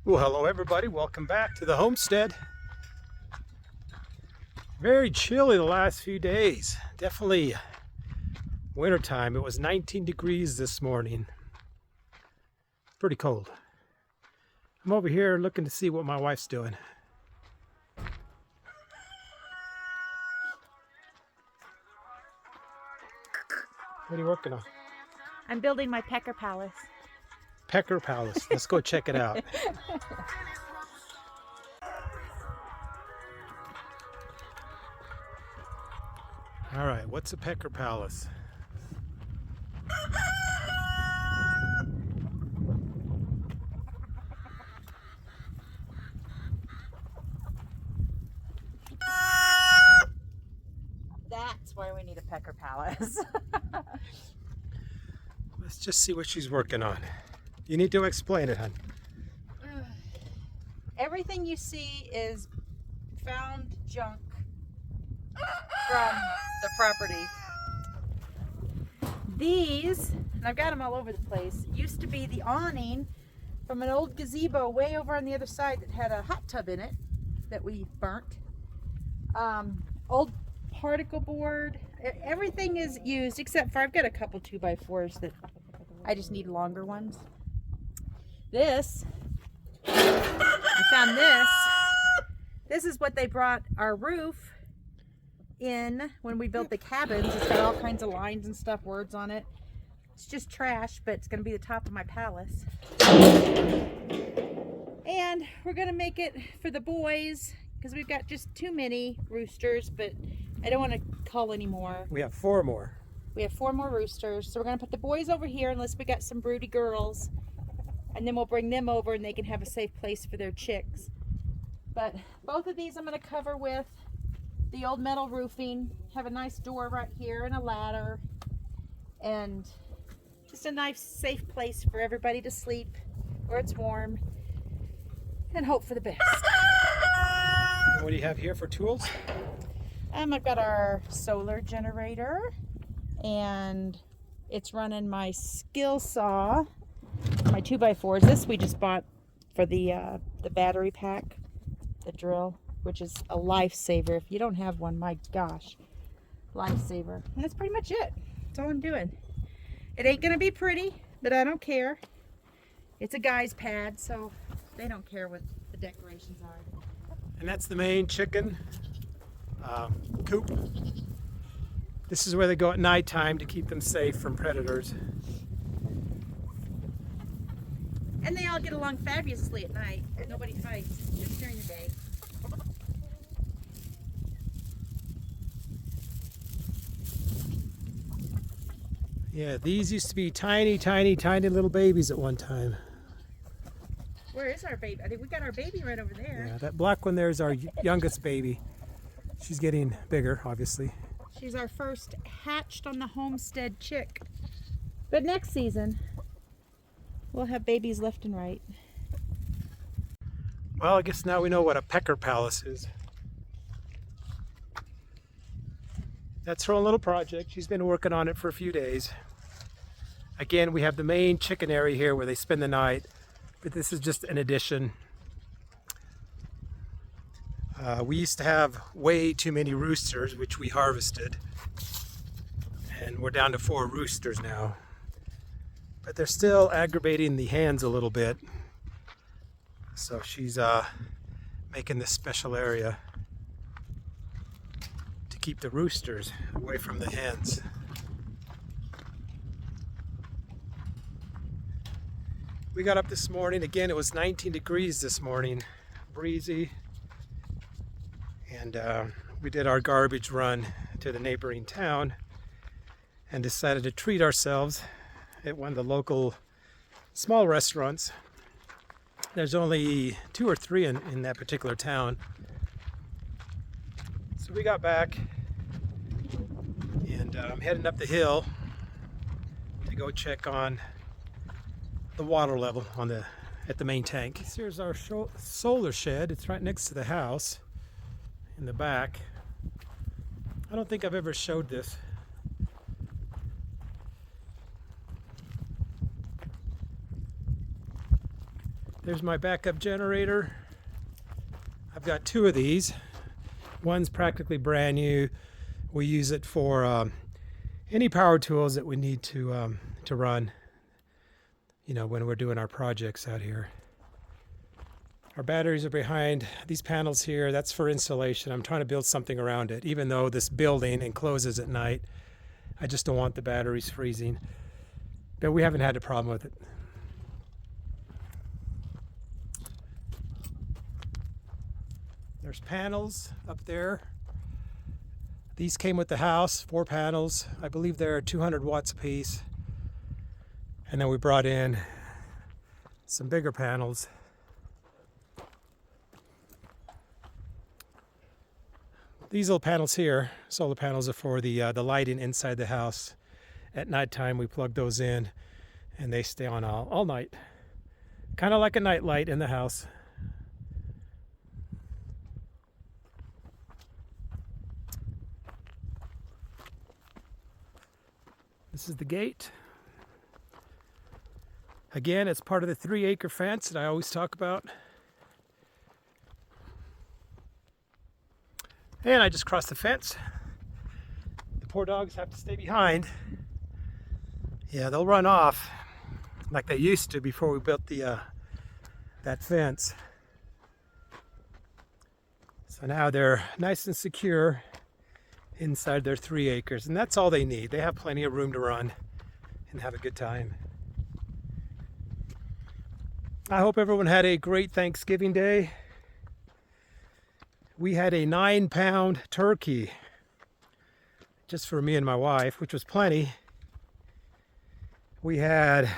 Well, hello everybody. Welcome back to the homestead. Very chilly the last few days. Definitely wintertime. It was 19 degrees this morning. Pretty cold. I'm over here looking to see what my wife's doing. What are you working on? I'm building my pecker palace. Pecker Palace. Let's go check it out. All right, what's a Pecker Palace? That's why we need a pecker palace. Let's just see what she's working on. You need to explain it, hon. Everything you see is found junk from the property. These, and I've got them all over the place, used to be the awning from an old gazebo way over on the other side that had a hot tub in it that we burnt. Old particle board. Everything is used except for I've got a couple 2x4s that I just need longer ones. This, I found this. This is what they brought our roof in when we built the cabins. It's got all kinds of lines and stuff, words on it. It's just trash, but it's going to be the top of my palace. And we're going to make it for the boys because we've got just too many roosters, but I don't want to cull anymore. We have 4 more. We have 4 more roosters, so we're going to put the boys over here unless we got some broody girls. And then we'll bring them over and they can have a safe place for their chicks. But both of these I'm going to cover with the old metal roofing. Have a nice door right here and a ladder. And just a nice safe place for everybody to sleep where it's warm. And hope for the best. And what do you have here for tools? I've got our solar generator. And it's running my skill saw. My 2x4s. This we just bought for the battery pack, the drill, which is a lifesaver. If you don't have one, my gosh, lifesaver. And that's pretty much it. That's all I'm doing. It ain't gonna be pretty, but I don't care. It's a guy's pad, so they don't care what the decorations are. And that's the main chicken coop. This is where they go at nighttime to keep them safe from predators. And they all get along fabulously at night. Nobody fights, just during the day. Yeah, these used to be tiny, tiny, tiny little babies at one time. Where is our baby? I think we got our baby right over there. Yeah, that black one there is our youngest baby. She's getting bigger, obviously. She's our first hatched on the homestead chick. But next season, we'll have babies left and right. Well, I guess now we know what a Pecker Palace is. That's her own little project. She's been working on it for a few days. Again, we have the main chicken area here where they spend the night, but this is just an addition. We used to have way too many roosters, which we harvested, and we're down to 4 roosters now. But they're still aggravating the hens a little bit. So she's making this special area to keep the roosters away from the hens. We got up this morning. Again, it was 19 degrees this morning. Breezy. And we did our garbage run to the neighboring town and decided to treat ourselves at one of the local small restaurants. There's only 2 or 3 in that particular town. So we got back and I'm heading up the hill to go check on the water level at the main tank. Here's our solar shed. It's right next to the house in the back. I don't think I've ever showed this. There's my backup generator. I've got two of these. One's practically brand new. We use it for any power tools that we need to run, you know, when we're doing our projects out here. Our batteries are behind these panels here. That's for insulation. I'm trying to build something around it. Even though this building encloses at night, I just don't want the batteries freezing. But we haven't had a problem with it. There's panels up there. These came with the house, 4 panels. I believe they're 200 watts a piece. And then we brought in some bigger panels. These little panels here, solar panels, are for the lighting inside the house. At nighttime, we plug those in, and they stay on all night. Kind of like a night light in the house. This is the gate. Again, it's part of the 3-acre fence that I always talk about. And I just crossed the fence. The poor dogs have to stay behind. Yeah, they'll run off like they used to before we built that fence. So now they're nice and secure inside their 3 acres, and that's all they need. They have plenty of room to run and have a good time. I hope everyone had a great Thanksgiving Day. We had a 9-pound turkey just for me and my wife, which was plenty. We had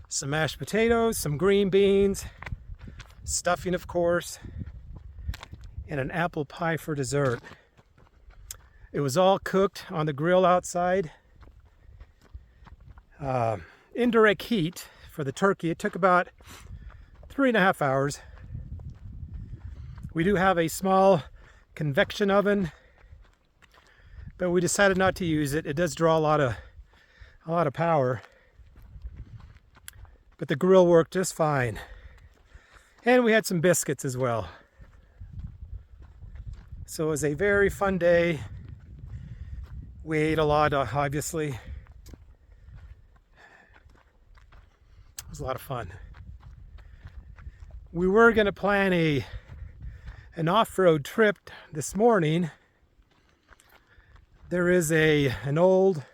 some mashed potatoes, some green beans, stuffing of course, and an apple pie for dessert. It was all cooked on the grill outside. Indirect heat for the turkey. It took about 3.5 hours. We do have a small convection oven, but we decided not to use it. It does draw a lot of power. But the grill worked just fine. And we had some biscuits as well. So it was a very fun day. We ate a lot, obviously. It was a lot of fun. We were going to plan an off-road trip this morning. There is an old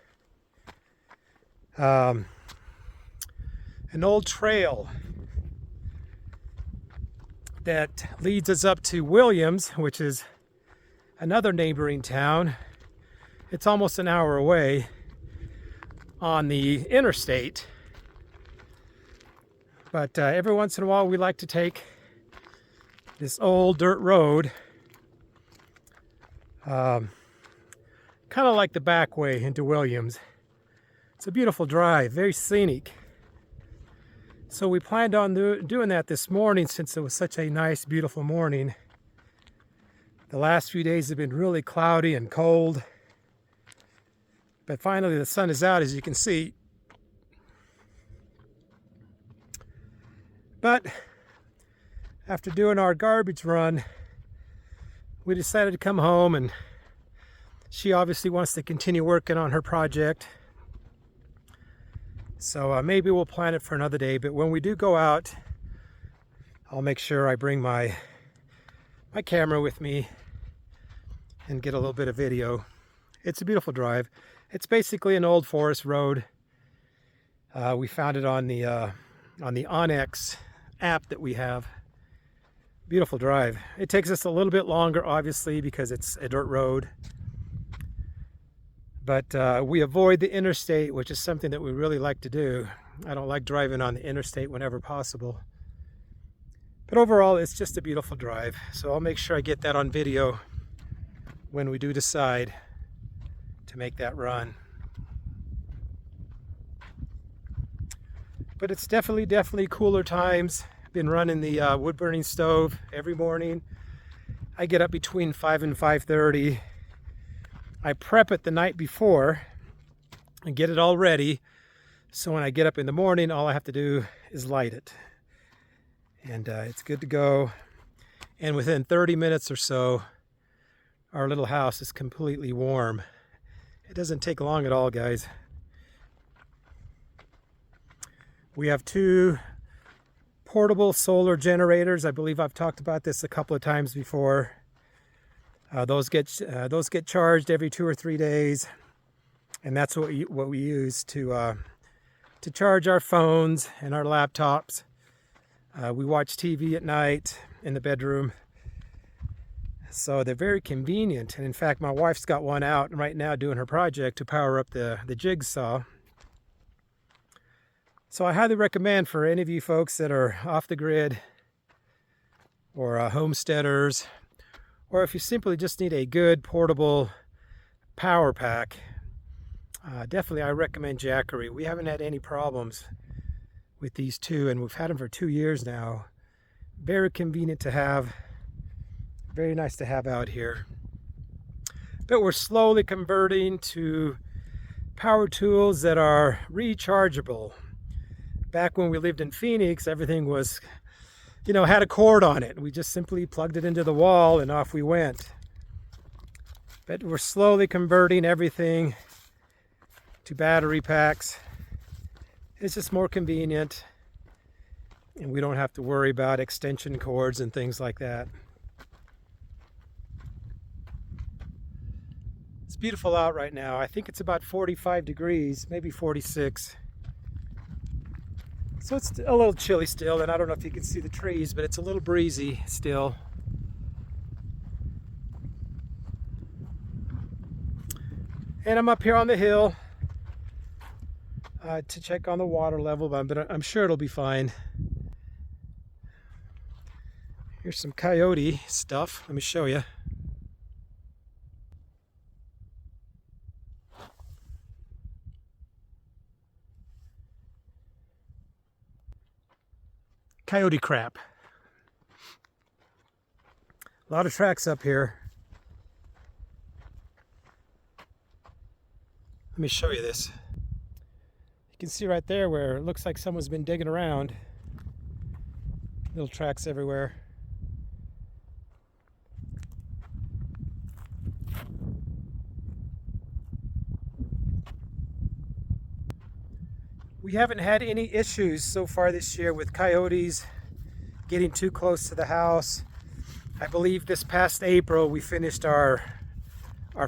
trail that leads us up to Williams, which is another neighboring town. It's almost an hour away on the interstate. But every once in a while we like to take this old dirt road, kind of like the back way into Williams. It's a beautiful drive, very scenic. So we planned on doing that this morning since it was such a nice, beautiful morning. The last few days have been really cloudy and cold. But finally the sun is out, as you can see. But after doing our garbage run, we decided to come home, and she obviously wants to continue working on her project. So maybe we'll plan it for another day, but when we do go out, I'll make sure I bring my camera with me and get a little bit of video. It's a beautiful drive. It's basically an old forest road. We found it on the Onyx app that we have. Beautiful drive. It takes us a little bit longer, obviously, because it's a dirt road. But we avoid the interstate, which is something that we really like to do. I don't like driving on the interstate whenever possible. But overall, it's just a beautiful drive. So I'll make sure I get that on video when we do decide to make that run. But it's definitely cooler times. Been running the wood burning stove every morning. I get up between 5 and 5:30. I prep it the night before and get it all ready, so when I get up in the morning, all I have to do is light it. and it's good to go. And within 30 minutes or so, our little house is completely warm. It doesn't take long at all, guys. We have 2 portable solar generators. I believe I've talked about this a couple of times before. Those get charged every 2 or 3 days, and that's what we use to charge our phones and our laptops. We watch TV at night in the bedroom, so they're very convenient. And in fact, my wife's got one out right now doing her project to power up the jigsaw. So I highly recommend for any of you folks that are off the grid, or homesteaders, or if you simply just need a good portable power pack, definitely I recommend Jackery. We haven't had any problems with these 2, and we've had them for 2 years now. Very convenient to have, very nice to have out here. But we're slowly converting to power tools that are rechargeable. Back when we lived in Phoenix, everything was, had a cord on it. We just simply plugged it into the wall and off we went. But we're slowly converting everything to battery packs. It's just more convenient, and we don't have to worry about extension cords and things like that. It's beautiful out right now. I think it's about 45 degrees, maybe 46. So it's a little chilly still, and I don't know if you can see the trees, but it's a little breezy still. And I'm up here on the hill to check on the water level, but I'm sure it'll be fine. Here's some coyote stuff. Let me show you. Coyote crap. A lot of tracks up here. Let me show you this. You can see right there where it looks like someone's been digging around. Little tracks everywhere. We haven't had any issues so far this year with coyotes getting too close to the house. I believe this past April we finished our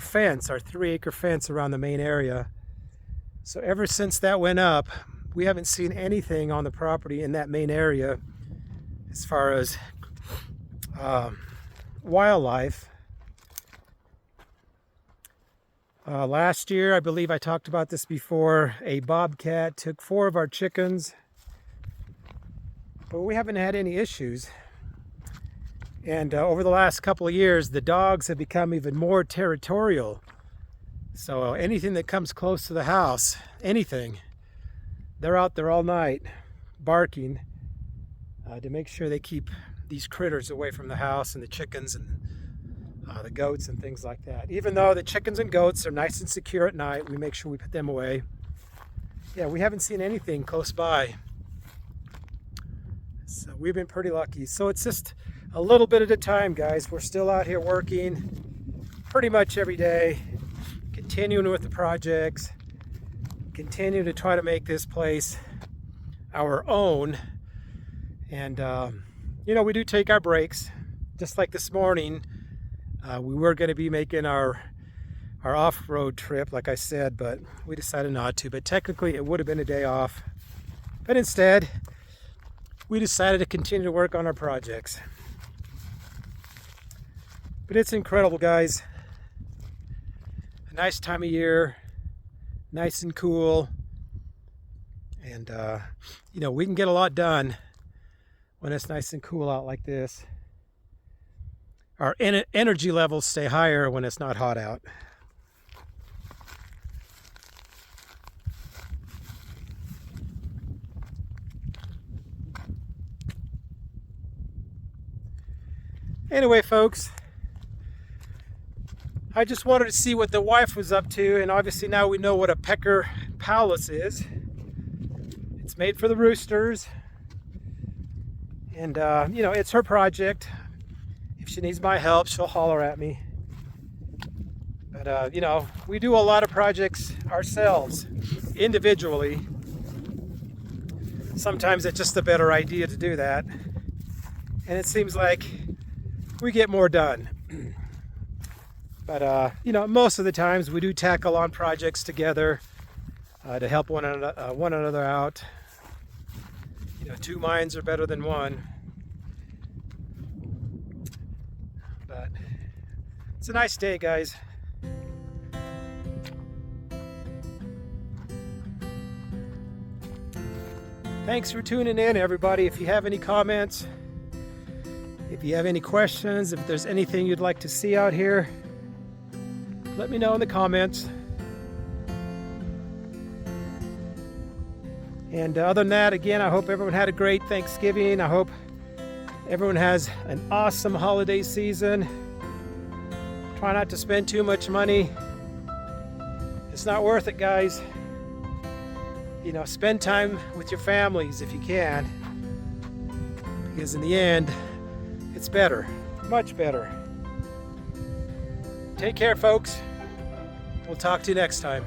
fence, our 3-acre fence around the main area. So ever since that went up, we haven't seen anything on the property in that main area as far as wildlife. Last year, I believe I talked about this before, a bobcat took 4 of our chickens, but we haven't had any issues. And over the last couple of years, the dogs have become even more territorial. So anything that comes close to the house, anything, they're out there all night barking to make sure they keep these critters away from the house, and the chickens and the goats and things like that. Even though the chickens and goats are nice and secure at night, we make sure we put them away. Yeah, we haven't seen anything close by. So we've been pretty lucky. So it's just a little bit at a time, guys. We're still out here working pretty much every day, continuing with the projects, continue to try to make this place our own. And, we do take our breaks. Just like this morning, we were going to be making our off-road trip, like I said, but we decided not to. But technically, it would have been a day off. But instead, we decided to continue to work on our projects. But it's incredible, guys. A nice time of year, nice and cool. And, we can get a lot done when it's nice and cool out like this. Our energy levels stay higher when it's not hot out. Anyway, folks, I just wanted to see what the wife was up to, and obviously now we know what a pecker palace is. It's made for the roosters, And, you know, it's her project. If she needs my help, she'll holler at me. But, you know, we do a lot of projects ourselves, individually. Sometimes it's just a better idea to do that. And it seems like we get more done. But, you know, most of the times we do tackle on projects together to help one another out. You know, two minds are better than one. But it's a nice day, guys. Thanks for tuning in, everybody. If you have any comments, if you have any questions, if there's anything you'd like to see out here, let me know in the comments. And other than that, again, I hope everyone had a great Thanksgiving. I hope everyone has an awesome holiday season. Try not to spend too much money. It's not worth it, guys. You know, spend time with your families if you can. Because in the end, it's better, much better. Take care, folks. We'll talk to you next time.